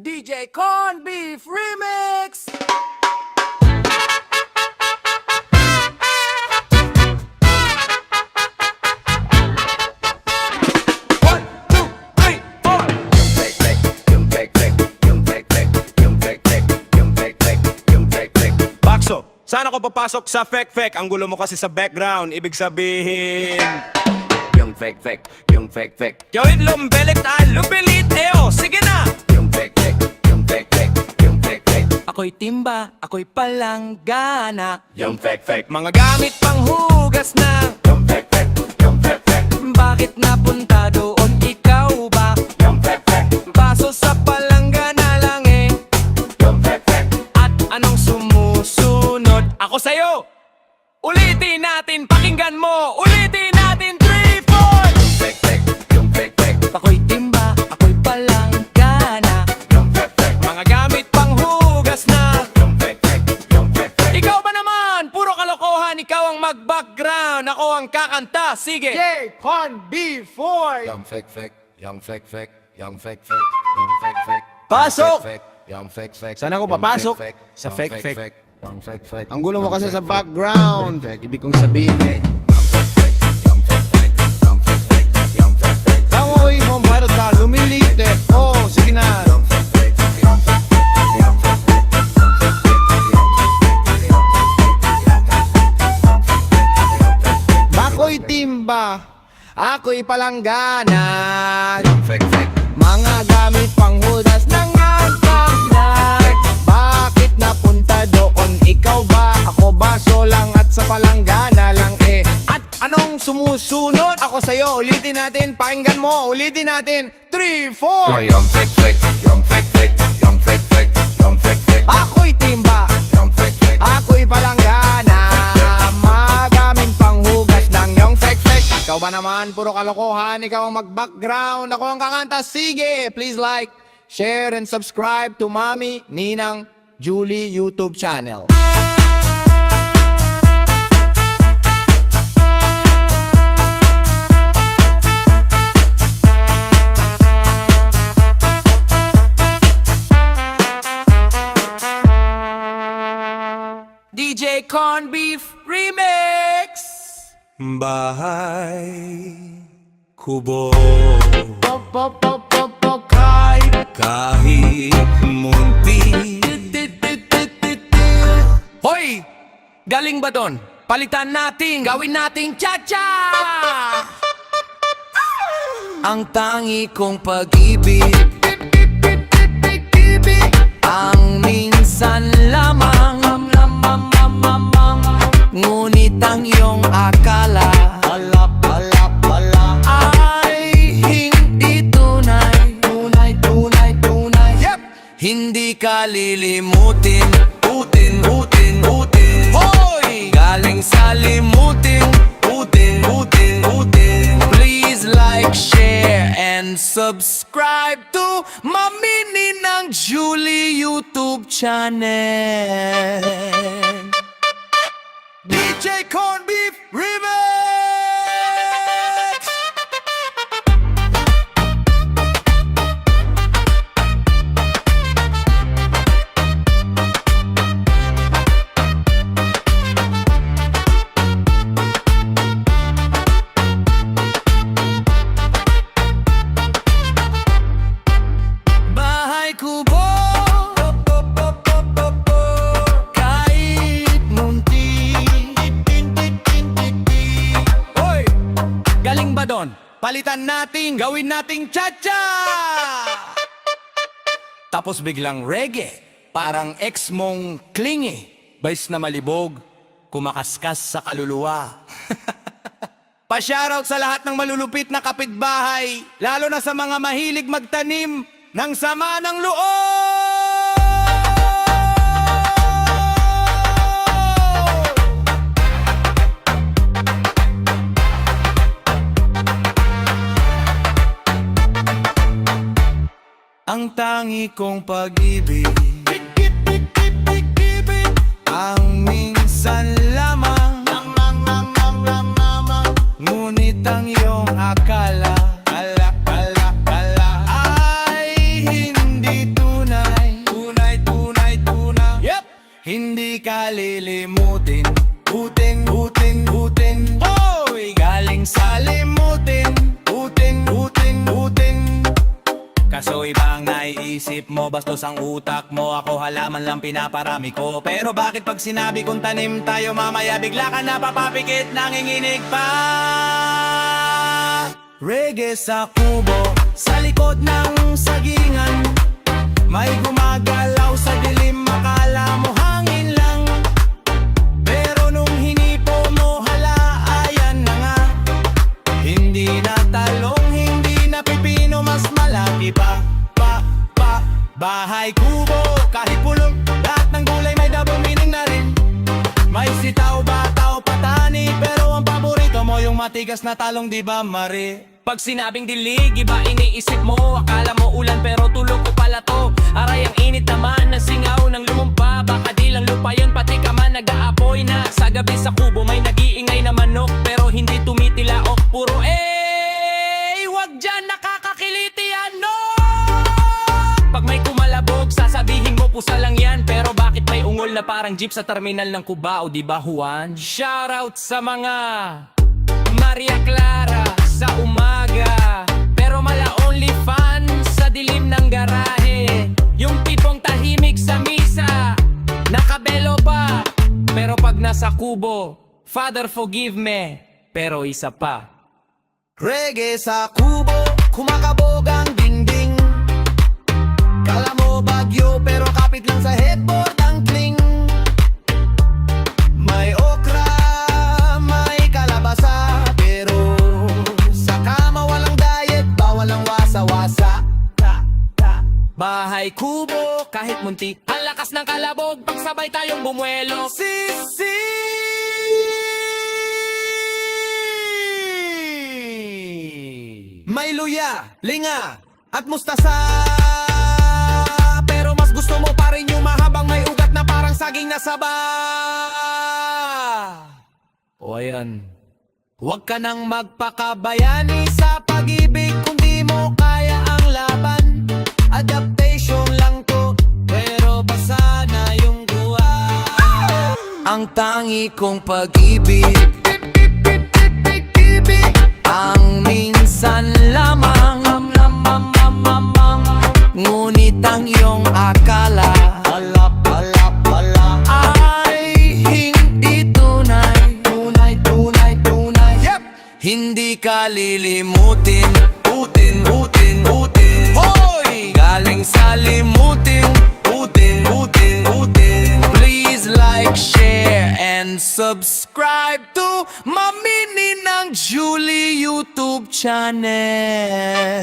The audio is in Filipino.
DJ Corn Beef Remix! One, two, three, four. Bakso, saan ako papasok sa fake-fake? Ang gulo mo kasi sa background, ibig sabihin Yung fake, yung fake, Gawin lumbelik tayo, lupilit, sige na! yung fake, yung fake, yung fake, Ako'y timba, ako'y palanggana. yung fake, Mga gamit pang hugas na yung fake, yung fake, Bakit napunta doon ikaw ba? yung fake, Baso sa palanggana lang yung fake, At anong sumusunod? Ako sa'yo! Ulitin natin, pakinggan mo! Ulitin natin, 3, 4! yung fake, Ako'y timba, ako'y palanggana. yung fake, Mga gamit pang hugas na yung fake, yung fake, Ikaw ba naman? Puro kalokohan, ikaw ang mag-background, ako ang kakanta, sige! Corn Beef 4! yung fake, yung fake, yung fake, yung fake, Pasok! yung fake, Saan ako papasok? Sa yung fake. yung fake, Ang gulo mo kasi sa background, ibig kong sabihin Tangoy mo, bayad ka, lumilit sige na Ako'y timba, ako'y palanggana. Mga gamit pang hudas ng agkaknak. Bakit napunta doon? Ikaw ba? Ako baso lang at sa palanggana lang At anong sumusunod? Ako sa'yo, ulitin natin, pakinggan mo, ulitin natin 3, 4 yung fake, yung fake, yung fake, yung fake, Ako'y timba, yung fake, ako'y palanggana. Magamit pang hugas ng iyong fake. Ikaw ba naman, puro kalokohan, ikaw ang mag-background, ako ang kakanta, sige! Please like, share, and subscribe to Mami Ninang Julie YouTube channel. DJ Corn Beef Remix! Bahay, kubo, Pop, pop, pop, pop, pop, kahit munti. Hoy! Galing ba doon? Palitan natin, gawin nating cha-cha! Ang tangi kong pag-ibig, ang minsan lamang, ngunit ang iyong akala ay hindi tunay. Hindi ka lilimutin, utin. Hoy! Galing sa limutin, utin. Please like, share, and subscribe to Mami Ninang Julie YouTube channel. DJ Corn Beef Remix! Bahay kubo, kahit munti. Hoy! Galing ba doon? Palitan natin, gawin nating cha-cha! Tapos biglang reggae, parang ex mong clingy. Bais na malibog, kumakaskas sa kaluluwa. Pa-shoutout sa lahat ng malulupit na kapitbahay, lalo na sa mga mahilig magtanim ng sama ng loob! Ang tangi kong pag-ibig, ang minsan lamang, ngunit ang iyong akala ay hindi tunay. kalilimutin. Utin, utin, utin. Hoy! Galing sa limutin. Utin, utin, utin. Kaso iba ang naiisip mo, bastos ang utak mo. Ako halaman lang pinaparami ko. Pero bakit pag sinabi kong tanim tayo, mamaya bigla ka napapapikit, nanginginig pa? Reggae sa kubo, sa likod ng sagingan. May gumagalaw sa dilim, akala mo hangin lang. Pero nung hinipo mo, hala, ayan na nga. Hindi na talong, hindi na pipino, mas malaki pa. Bahay kubo, kahit pulong, lahat ng gulay may double meaning na rin. May sitaw, bataw, patani, pero ang paborito mo yung matigas na talong, di ba, Mari? Pag sinabing dilig, iba iniisip mo. Akala mo ulan pero tulog ko pala to. Aray ang init naman ng singaw ng lumumpa. Baka di lang lupa yun, pati ka man nag-aapoy na. Sa gabi sa kubo may nag-iingay na manok, pero hindi tumitilaok. Puro wag dyan, nakakakiliti ano. Pag may kumalabog, sasabihin mo pusa lang yan. Pero bakit may ungol na parang jeep sa terminal ng Cubao, di ba Juan? Shoutout sa mga Maria Clara sa umaga, pero mala only fan sa dilim ng garahe. Yung tipong tahimik sa misa, nakabelo pa, pero pag nasa kubo, Father forgive me, pero isa pa. Reggae sa kubo, kumakabog ang dingding. Kala mo bagyo, pero kapit lang sa headboard ang cling. May okra, may kalabasa, pero sa kama walang diet, bawal ang wasa-wasa. Bahay kubo, kahit munti, ang lakas ng kalabog, pagsabay tayong bumuelo. Sisi! May luya, linga, at mustasa. Pero mas gusto mo pa rin yung mahabang may ugat na parang saging na saba. O ayan, huwag ka nang magpakabayani sa pag-ibig kung di mo kaya ang laban. Adaptation lang to, pero basa na yung guwa. Ang tangi kong pag-ibig, ang minsan lamang, ngunit ang iyong akala ay hindi tunay. Hindi ka lilimutin. Utin, utin, utin. Hoy! Galing sa limutin. Utin, utin, utin. Please like, share, and subscribe to Mami Ninang Julie YouTube channel.